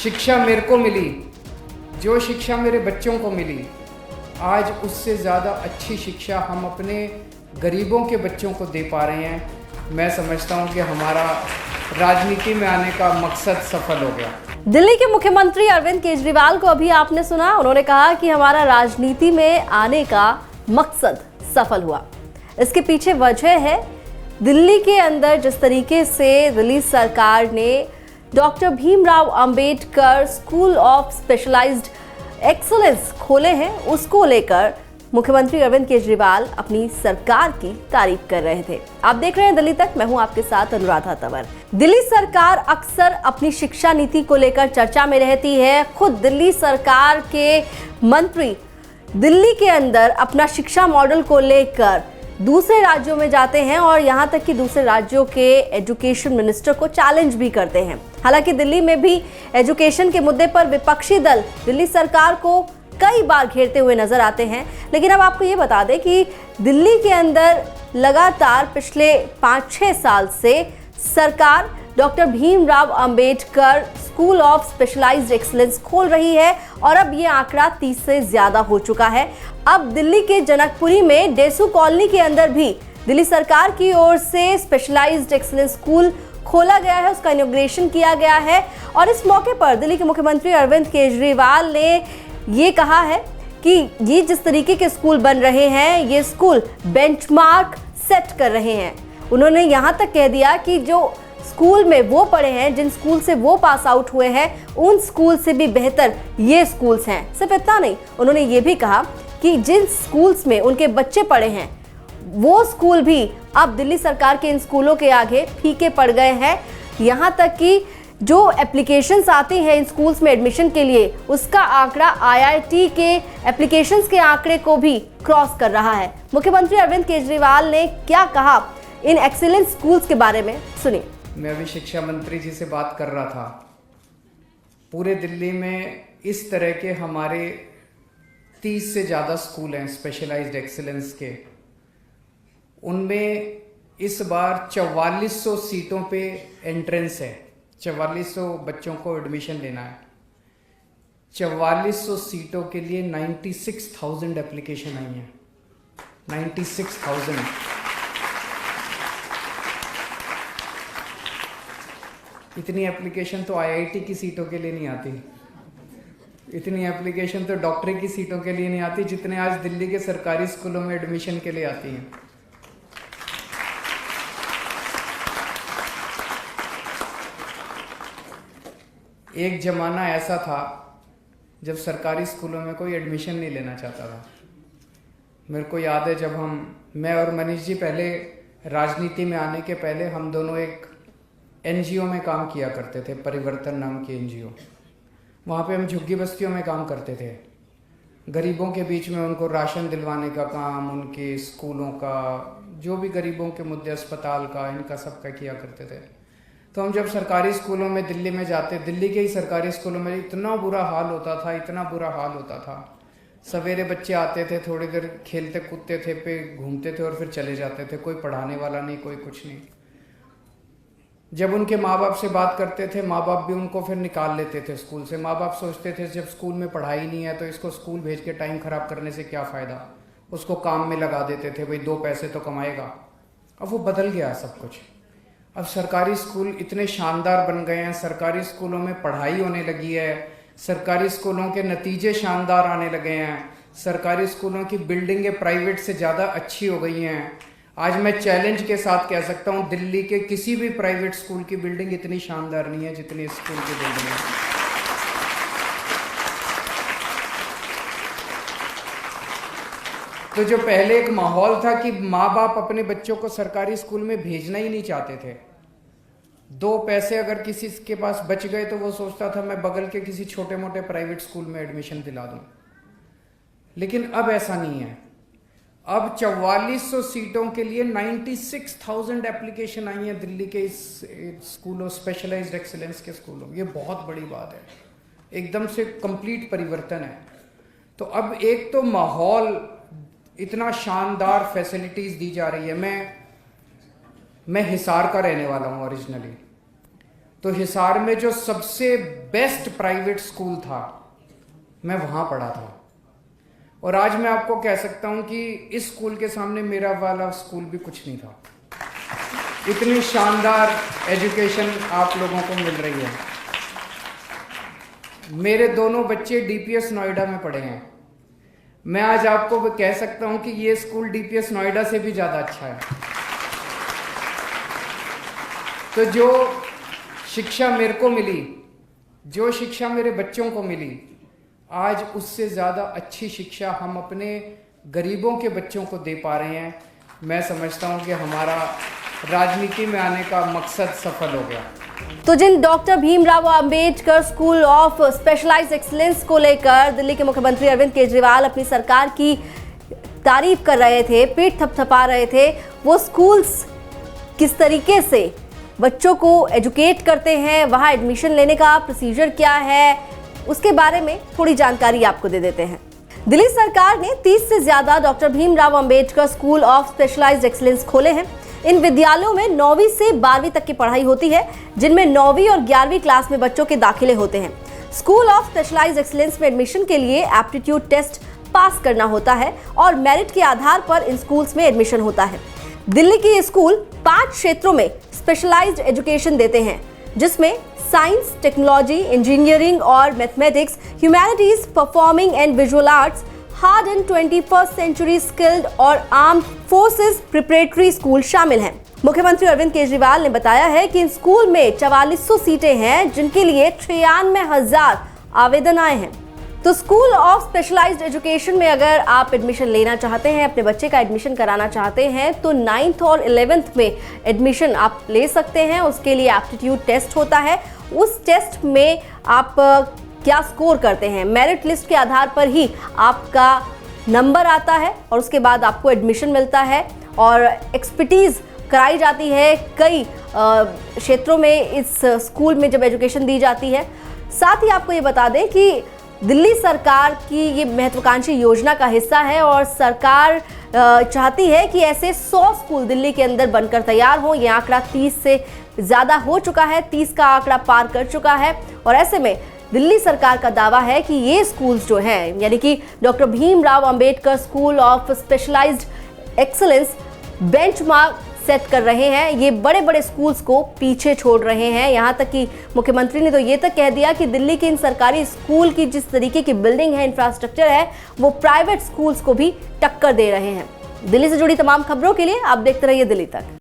शिक्षा मेरे को मिली, जो शिक्षा मेरे बच्चों को मिली, आज उससे ज़्यादा अच्छी शिक्षा हम अपने गरीबों के बच्चों को दे पा रहे हैं। मैं समझता हूँ कि हमारा राजनीति में आने का मकसद सफल हो गया। दिल्ली के मुख्यमंत्री अरविंद केजरीवाल को अभी आपने सुना, उन्होंने कहा कि हमारा राजनीति में आने का मकसद सफल हुआ। इसके पीछे वजह है दिल्ली के अंदर जिस तरीके से दिल्ली सरकार ने doctor Bhimrao Ambedkar school of specialised excellence खोले हैं, उसको लेकर मुख्यमंत्री अरविंद केजरीवाल अपनी सरकार की तारीफ कर रहे थे। आप देख रहे हैं दिल्ली तक, मैं हूं आपके साथ अनुराधा तंवर। दिल्ली सरकार अक्सर अपनी शिक्षा नीति को लेकर चर्चा में रहती है। खुद दिल्ली सरकार के मंत्री दिल्ली के अंदर अपना शिक्षा मॉडल को लेकर दूसरे राज्यों में जाते हैं और यहां तक कि दूसरे राज्यों के एजुकेशन मिनिस्टर को चैलेंज भी करते हैं। हालांकि दिल्ली में भी एजुकेशन के मुद्दे पर विपक्षी दल दिल्ली सरकार को कई बार घेरते हुए नजर आते हैं। लेकिन अब आपको ये बता दें कि दिल्ली के अंदर लगातार पिछले 5-6 साल से सरकार doctor Bhimrao Ambedkar school of specialised excellence खोल रही है और अब ये आंकड़ा 30 से ज्यादा हो चुका है। अब दिल्ली के जनकपुरी में डेसू कॉलोनी के अंदर भी दिल्ली सरकार की ओर से स्पेशलाइज्ड एक्सीलेंस स्कूल खोला गया है, उसका इनॉग्रेशन किया गया है। और इस मौके पर दिल्ली के मुख्यमंत्री अरविंद केजरीवाल ने ये कहा है कि ये जिस तरीके के स्कूल बन रहे हैं, ये स्कूल बेंचमार्क सेट कर रहे हैं। उन्होंने यहाँ तक कह दिया कि जो स्कूल में वो पढ़े हैं, जिन स्कूल से वो पास आउट हुए हैं, उन स्कूल से भी बेहतर ये स्कूल्स हैं। सिर्फ इतना नहीं, उन्होंने ये भी कहा कि जिन स्कूल्स में उनके बच्चे पढ़े हैं, वो स्कूल भी अब दिल्ली सरकार के इन स्कूलों के आगे फीके पड़ गए हैं। यहाँ तक कि जो एप्लीकेशंस आती हैं इन स्कूल्स में एडमिशन के लिए, उसका आंकड़ा IIT के एप्लीकेशंस के आंकड़े को भी क्रॉस कर रहा है। मुख्यमंत्री अरविंद केजरीवाल ने क्या कहा इन एक्सीलेंस स्कूल्स के बारे में, सुनिए। मैं अभी शिक्षा मंत्री जी से बात कर रहा था। पूरे दिल्ली में इस तरह के हमारे 30 से ज़्यादा स्कूल हैं स्पेशलाइज्ड एक्सीलेंस के। उनमें इस बार 4400 सीटों पे एंट्रेंस है। 4400 बच्चों को एडमिशन लेना है। 4400 सीटों के लिए 96,000 एप्लीकेशन आई हैं। 96,000। इतनी एप्लीकेशन तो IIT की सीटों के लिए नहीं आती। इतनी एप्लीकेशन तो डॉक्टरी की सीटों के लिए नहीं आती जितने आज दिल्ली के सरकारी स्कूलों में एडमिशन के लिए आती हैं। एक जमाना ऐसा था जब सरकारी स्कूलों में कोई एडमिशन नहीं लेना चाहता था। मेरे को याद है जब मैं और मनीष जी पहले राजनीति में आने के पहले हम दोनों एक NGO में काम किया करते थे, परिवर्तन नाम की NGO। वहाँ पे हम झुग्गी बस्तियों में काम करते थे। गरीबों के बीच में उनको राशन दिलवाने का काम, उनके स्कूलों का, जो भी गरीबों के मुद्दे, अस्पताल का, इनका सबका किया करते थे। तो हम जब सरकारी स्कूलों में दिल्ली में जाते, दिल्ली के ही सरकारी स्कूलों में इतना बुरा हाल होता था, इतना बुरा हाल होता था। सवेरे बच्चे आते थे, थोड़ी देर खेलते कूदते थे, पे घूमते थे और फिर चले जाते थे। कोई पढ़ाने वाला नहीं, कोई कुछ नहीं। जब उनके माँ बाप से बात करते थे, माँ बाप भी उनको फिर निकाल लेते थे स्कूल से। माँ बाप सोचते थे जब स्कूल में पढ़ाई नहीं है तो इसको स्कूल भेज के टाइम खराब करने से क्या फ़ायदा, उसको काम में लगा देते थे, भाई 2 पैसे तो कमाएगा। अब वो बदल गया सब कुछ। अब सरकारी स्कूल इतने शानदार बन गए हैं, सरकारी स्कूलों में पढ़ाई होने लगी है, सरकारी स्कूलों के नतीजे शानदार आने लगे हैं, सरकारी स्कूलों की बिल्डिंगें प्राइवेट से ज़्यादा अच्छी हो गई हैं। आज मैं चैलेंज के साथ कह सकता हूँ दिल्ली के किसी भी प्राइवेट स्कूल की बिल्डिंग इतनी शानदार नहीं है जितनी इस स्कूल की बिल्डिंग है। तो जो पहले एक माहौल था कि माँ बाप अपने बच्चों को सरकारी स्कूल में भेजना ही नहीं चाहते थे, 2 पैसे अगर किसी के पास बच गए तो वो सोचता था मैं बगल के किसी छोटे मोटे प्राइवेट स्कूल में एडमिशन दिला दूं। लेकिन अब ऐसा नहीं है। अब 4400 सीटों के लिए 96,000 एप्लीकेशन आई हैं दिल्ली के इस स्कूलों, स्पेशलाइज्ड एक्सीलेंस के स्कूलों। ये बहुत बड़ी बात है, एकदम से कंप्लीट परिवर्तन है। तो अब एक तो माहौल, इतना शानदार फैसिलिटीज दी जा रही है। मैं हिसार का रहने वाला हूँ ओरिजिनली। तो हिसार में जो सबसे बेस्ट प्राइवेट स्कूल था, मैं वहाँ पढ़ा था। और आज मैं आपको कह सकता हूँ कि इस स्कूल के सामने मेरा वाला स्कूल भी कुछ नहीं था। इतनी शानदार एजुकेशन आप लोगों को मिल रही है। मेरे दोनों बच्चे डीपीएस नोएडा में पढ़े हैं। मैं आज आपको कह सकता हूं कि ये स्कूल डीपीएस नोएडा से भी ज़्यादा अच्छा है। तो जो शिक्षा मेरे को मिली, जो शिक्षा मेरे बच्चों को मिली, आज उससे ज़्यादा अच्छी शिक्षा हम अपने गरीबों के बच्चों को दे पा रहे हैं। मैं समझता हूं कि हमारा राजनीति में आने का मकसद सफल हो गया। तो जिन doctor Bhimrao Ambedkar school of specialised excellence को लेकर दिल्ली के मुख्यमंत्री अरविंद केजरीवाल अपनी सरकार की तारीफ कर रहे थे, पीठ थपथपा रहे थे, वो स्कूल्स किस तरीके से बच्चों को एजुकेट करते हैं, वहाँ एडमिशन लेने का प्रोसीजर क्या है, उसके बारे में थोड़ी जानकारी आपको दे देते हैं। दिल्ली सरकार ने 30 से ज्यादा doctor Bhimrao Ambedkar school of specialised excellence खोले हैं। इन विद्यालयों में 9वीं से 12वीं तक की पढ़ाई होती है, जिनमें 9वीं और 11वीं क्लास में बच्चों के दाखिले होते हैं। स्कूल ऑफ स्पेशलाइज्ड एक्सीलेंस में एडमिशन के लिए एप्टीट्यूड टेस्ट पास करना होता है और मेरिट के आधार पर इन स्कूल्स में एडमिशन होता है। दिल्ली के ये स्कूल 5 क्षेत्रों में स्पेशलाइज्ड एजुकेशन देते हैं, जिसमें साइंस, टेक्नोलॉजी, इंजीनियरिंग और mathematics, humanities, performing and visual arts, hard and 21st century skilled और आर्म्ड फोर्सेस प्रिपरेटरी स्कूल शामिल हैं। मुख्यमंत्री अरविंद केजरीवाल ने बताया है कि इन स्कूल में 4400 सीटें हैं, जिनके लिए 93,000 आवेदन आए हैं। तो स्कूल ऑफ स्पेशलाइज्ड एजुकेशन में अगर आप एडमिशन लेना चाहते हैं, अपने बच्चे का एडमिशन कराना चाहते हैं, तो 9th और 11th में एडमिशन आप ले सकते हैं। उसके लिए एप्टीट्यूड टेस्ट होता है। उस टेस्ट में आप क्या स्कोर करते हैं, मेरिट लिस्ट के आधार पर ही आपका नंबर आता है और उसके बाद आपको एडमिशन मिलता है और एक्सपर्टीज कराई जाती है। कई क्षेत्रों में इस स्कूल में जब एजुकेशन दी जाती है। साथ ही आपको ये बता दें कि दिल्ली सरकार की ये महत्वाकांक्षी योजना का हिस्सा है और सरकार चाहती है कि ऐसे 100 स्कूल दिल्ली के अंदर बनकर तैयार हों। ये आंकड़ा 30 से ज़्यादा हो चुका है, 30 का आंकड़ा पार कर चुका है और ऐसे में दिल्ली सरकार का दावा है कि ये स्कूल्स जो हैं, यानी कि doctor Bhimrao Ambedkar school of specialised excellence benchmark set कर रहे हैं। ये बड़े बड़े स्कूल्स को पीछे छोड़ रहे हैं। यहाँ तक कि मुख्यमंत्री ने तो ये तक कह दिया कि दिल्ली के इन सरकारी स्कूल की जिस तरीके की बिल्डिंग है, इंफ्रास्ट्रक्चर है, वो प्राइवेट स्कूल्स को भी टक्कर दे रहे हैं। दिल्ली से जुड़ी तमाम खबरों के लिए आप देखते रहिए दिल्ली तक।